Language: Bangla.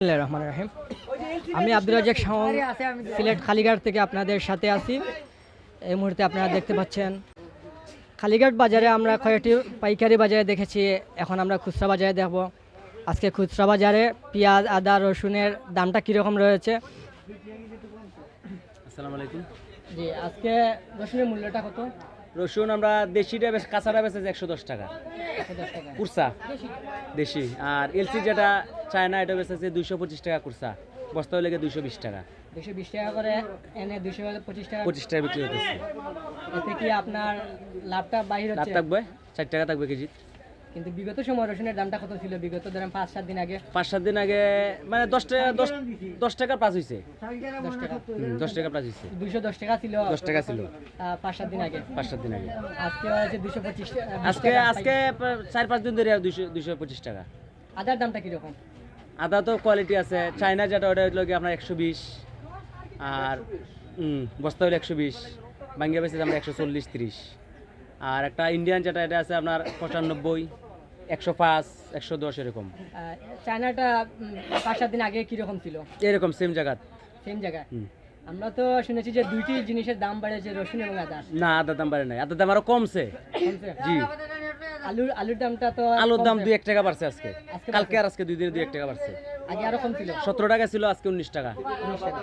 বিসমিল্লাহির রহমানির রহিম। আমি আব্দুল রাজ্জাক শাওন সিলেট কালীঘাট থেকে আপনাদের সাথে আছি। এই মুহূর্তে আপনারা দেখতে পাচ্ছেন কালীঘাট বাজারে আমরা কয়েকটি পাইকারি বাজারে দেখেছি, এখন আমরা খুচরা বাজারে দেখব। আজকে খুচরা বাজারে পেঁয়াজ, আদা, রসুনের দামটা কীরকম রয়েছে। আসসালামু আলাইকুম। জি, আজকে রসুনের মূল্যটা কত? রসুন আমরা দেশিটা বেশ কাঁচাটা বেচে 110 টাকা 110 টাকা কুরসা দেশি, আর এলসি যেটা চায়না এটা বেচেছে 225 টাকা কুরসা, বস্তা হলে 220 টাকা 220 টাকা করে এনে 225 টাকা 25 টাকা বিক্রি হতেছে। এতে কি আপনার লাভটা বাহির লাভ হচ্ছে? থাকবে 4 টাকা থাকবে কেজি। কিন্তু বিগত সময় রসুনের দামটা কত ছিল? বিগত ধরেন 5-7 দিন আগে 5-7 দিন আগে মানে 10 টাকা প্লাস হয়েছে। 10 টাকা 10 টাকা প্লাস হয়েছে। 210 টাকা ছিল 10 টাকা ছিল 5-7 দিন আগে। 5-7 দিন আগে। আজকে হচ্ছে 225 আজকে 4-5 দিন ধরে 225 টাকা। আদার দামটা কিরকম? আদা তো কোয়ালিটি আছে, চায়না যেটা ওটা হলো কি আপনার 120, আর বস্তা হলো 120, বাঙ্গিয়া বেচে আমরা 140-30, আর একটা ইন্ডিয়ান যেটা এটা আছে আপনার 95, 105, 110 এরকম। চায়নাটা 5-7 দিন আগে কিরকম ছিল? এরকম সেম জায়গা। সেম জায়গায়। আমরা তো শুনেছি যে দুইটি জিনিসের দাম বাড়েছে, রসুন এবং আদা। না, আদার দাম বাড়ে নাই, আদার দাম আরো কমছে। কমছে? জি, আলুর দামটা তো আলুর দাম কমছে। 2-1 টাকা বাড়ছে আজকে, আজকে কালকে আর আজকে 2 দিনে 2-1 টাকা বাড়ছে। আগে আরো কম ছিল, 17 টাকা ছিল, আজকে 19 টাকা। 19 টাকা।